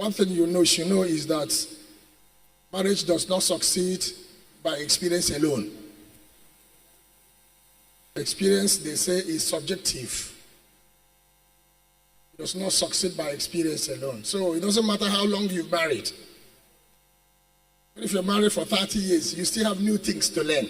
One thing you should know is that marriage does not succeed by experience alone. Experience, they say, is subjective. It does not succeed by experience alone. So it doesn't matter how long you've married. If you're married for 30 years, you still have new things to learn.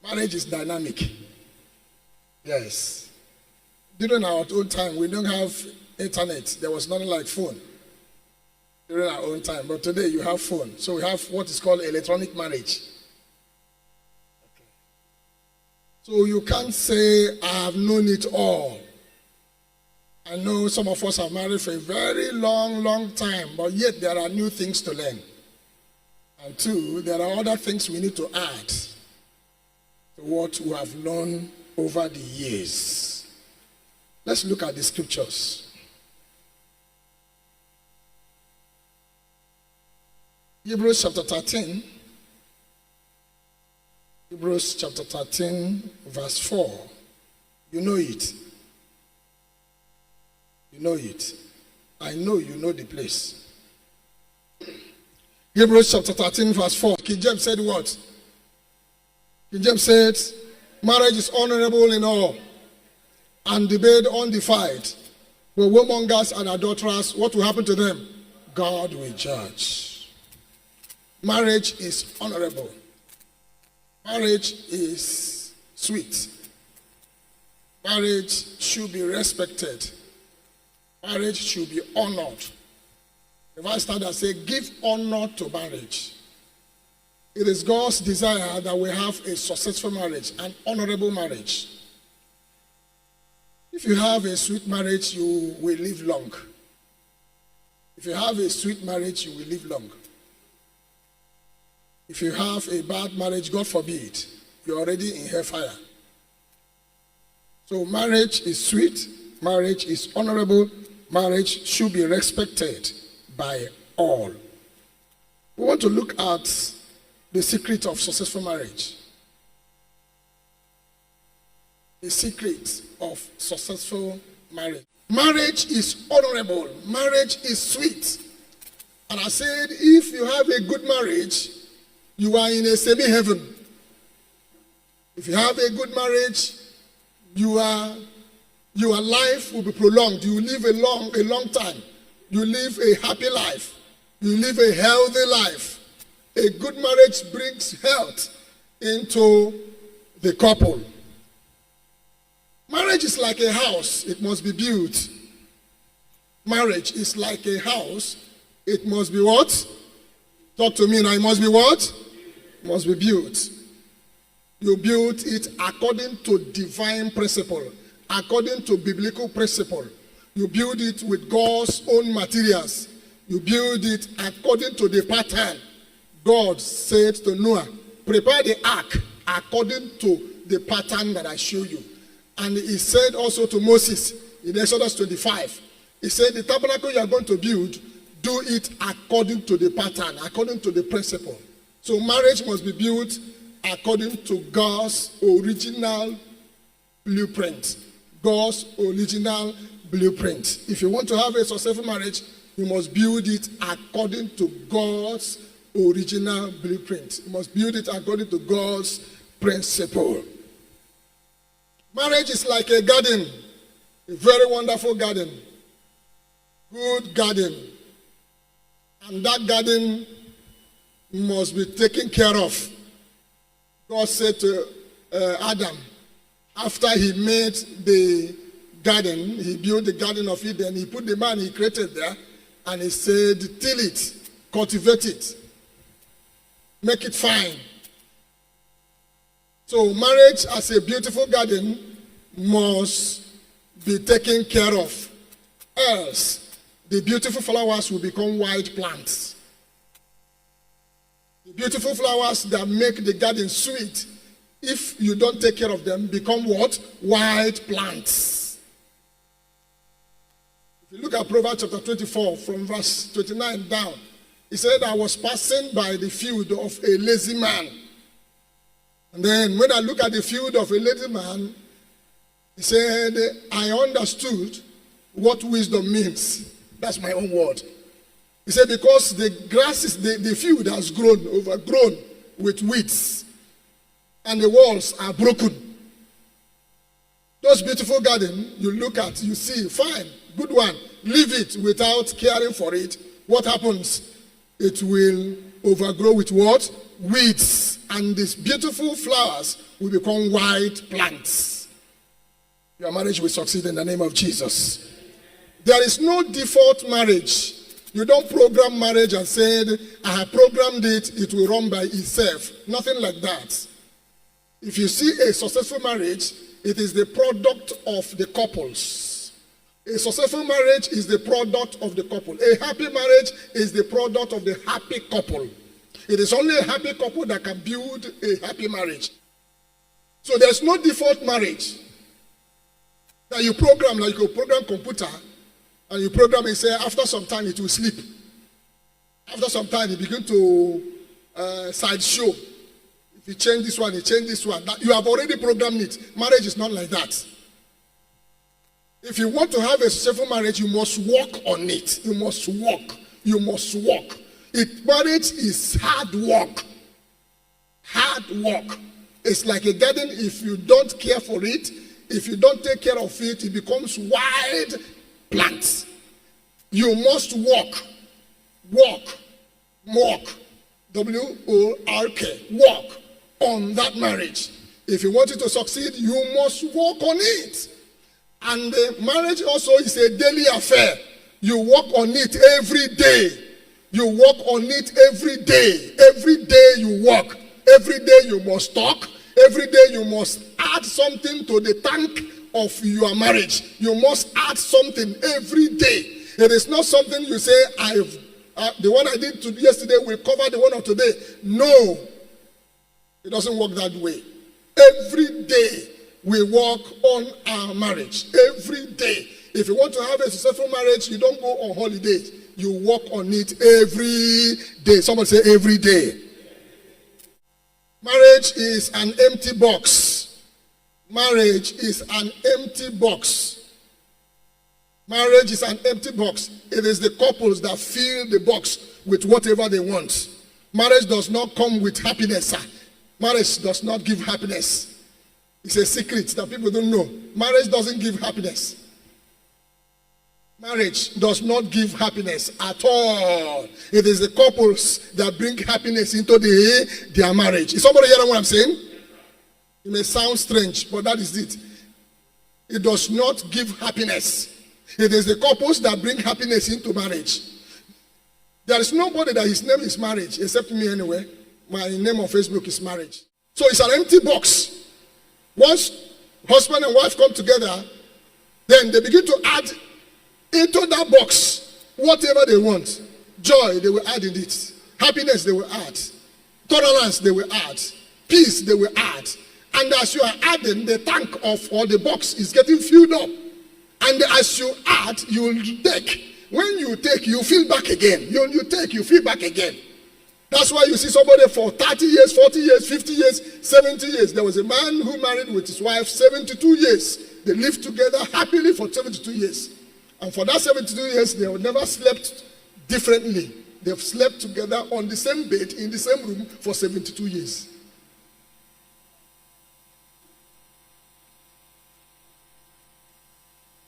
Marriage is dynamic. Yes. During our own time, we don't have internet. There was nothing like phone during our own time. But today you have phone. So we have what is called electronic marriage. Okay. So you can't say, I have known it all. I know some of us have married for a very long time, but yet there are new things to learn. And two, there are other things we need to add to what we have learned over the years. Let's look at the scriptures. Hebrews chapter 13. Hebrews chapter 13, verse 4. You know it. You know it. I know you know the place. Hebrews chapter 13, verse 4. King James said what? King James said, marriage is honorable in all, and the bed undefiled. But whoremongers and adulterers, what will happen to them? God will judge. Marriage is honorable. Marriage is sweet. Marriage should be respected. Marriage should be honored. The vice standard says, give honor to marriage. It is God's desire that we have a successful marriage, an honorable marriage. If you have a sweet marriage, you will live long. If you have a sweet marriage, you will live long. If you have a bad marriage, God forbid, you're already in hellfire. So marriage is sweet, marriage is honorable, marriage should be respected by all. We want to look at the secret of successful marriage. The secret of successful marriage. Marriage is honorable. Marriage is sweet. And I said, if you have a good marriage, you are in a semi-heaven. If you have a good marriage, your life will be prolonged. You will live a long time. You live a happy life. You live a healthy life. A good marriage brings health into the couple. Marriage is like a house. It must be built. Marriage is like a house. It must be what? Talk to me now. It must be what? It must be built. You build it according to divine principle, according to biblical principle. You build it with God's own materials. You build it according to the pattern. God said to Noah, prepare the ark according to the pattern that I show you. And he said also to Moses in Exodus 25, he said, the tabernacle you are going to build, do it according to the pattern, according to the principle. So marriage must be built according to God's original blueprint. God's original blueprint. If you want to have a successful marriage, you must build it according to God's original blueprint. You must build it according to God's principle. Marriage is like a garden, a very wonderful garden, good garden. And that garden must be taken care of. God said to Adam, after he made the garden, he built the Garden of Eden, he put the man he created there, and he said, till it, cultivate it, make it fine. So marriage as a beautiful garden must be taken care of. Else, the beautiful flowers will become wild plants. The beautiful flowers that make the garden sweet, if you don't take care of them, become what? Wild plants. If you look at Proverbs chapter 24, from verse 29 down, he said, I was passing by the field of a lazy man. And then when I look at the field of a lazy man, he said, I understood what wisdom means. That's my own word. He said, because the grass is the field has grown, overgrown with weeds, and the walls are broken. Those beautiful gardens you look at, you see, fine, good one. Leave it without caring for it. What happens? It will overgrow with what? Weeds. And these beautiful flowers will become white plants. Your marriage will succeed in the name of Jesus. There is no default marriage. You don't program marriage and say, I have programmed it, it will run by itself. Nothing like that. If you see a successful marriage, it is the product of the couples. A successful marriage is the product of the couple. A happy marriage is the product of the happy couple. It is only a happy couple that can build a happy marriage. So there's no default marriage that you program, like you program computer, and you program and say, after some time it will sleep. After some time it begin to sideshow. If you change this one, you change this one. You have already programmed it. Marriage is not like that. If you want to have a successful marriage, you must work on it. You must work. You must work. Marriage is hard work. Hard work. It's like a garden. If you don't care for it, if you don't take care of it, it becomes wild plants. You must work. Work. Work. W-O-R-K. Work on that marriage. If you want it to succeed, you must work on it. And the marriage also is a daily affair. You work on it every day. You work on it every day. Every day you work. Every day you must talk. Every day you must add something to the tank of your marriage. You must add something every day. It is not something you say, the one I did yesterday will cover the one of today. No. It doesn't work that way. Every day we work on our marriage. Every day. If you want to have a successful marriage, you don't go on holidays. You work on it every day. Someone say every day. Marriage is an empty box. Marriage is an empty box. Marriage is an empty box. It is the couples that fill the box with whatever they want. Marriage does not come with happiness, sir. Marriage does not give happiness. It's a secret that people don't know. Marriage doesn't give happiness. Marriage does not give happiness at all. It is the couples that bring happiness into their marriage. Is somebody hearing what I'm saying? It may sound strange, but that is it. It does not give happiness. It is the couples that bring happiness into marriage. There is nobody that his name is marriage, except me anyway. My name on Facebook is marriage. So it's an empty box. Once husband and wife come together, then they begin to add into that box whatever they want. Joy, they will add in it. Happiness, they will add. Tolerance, they will add. Peace, they will add. And as you are adding, the tank of or the box is getting filled up. And as you add, you will take. When you take, you feel back again. You take, you feel back again. That's why you see somebody for 30 years, 40 years, 50 years, 70 years. There was a man who married with his wife 72 years. They lived together happily for 72 years. And for that 72 years, they have never slept differently. They've slept together on the same bed, in the same room for 72 years.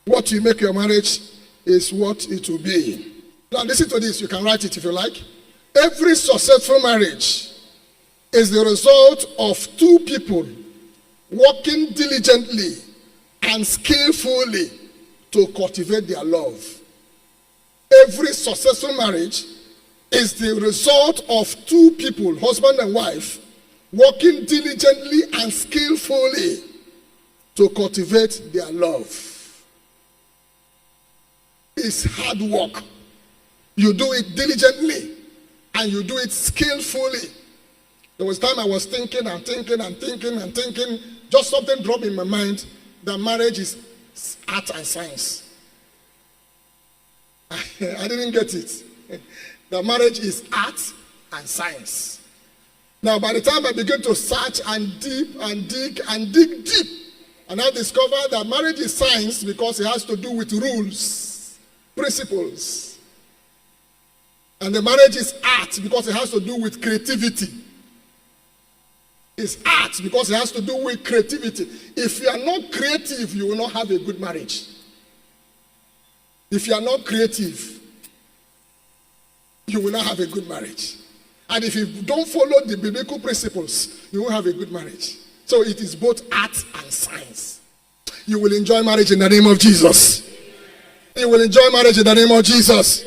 What you make your marriage is what it will be. Now listen to this. You can write it if you like. Every successful marriage is the result of two people working diligently and skillfully to cultivate their love. Every successful marriage is the result of two people, husband and wife, working diligently and skillfully to cultivate their love. It's hard work. You do it diligently and you do it skillfully. There was time I was thinking. Just something dropped in my mind that marriage is art and science. I didn't get it. That marriage is art and science. Now, by the time I began to search and dig deep, and I discovered that marriage is science because it has to do with rules, principles. And the marriage is art because it has to do with creativity. It's art because it has to do with creativity. If you are not creative, you will not have a good marriage. If you are not creative, you will not have a good marriage. And if you don't follow the biblical principles, you won't have a good marriage. So it is both art and science. You will enjoy marriage in the name of Jesus. You will enjoy marriage in the name of Jesus.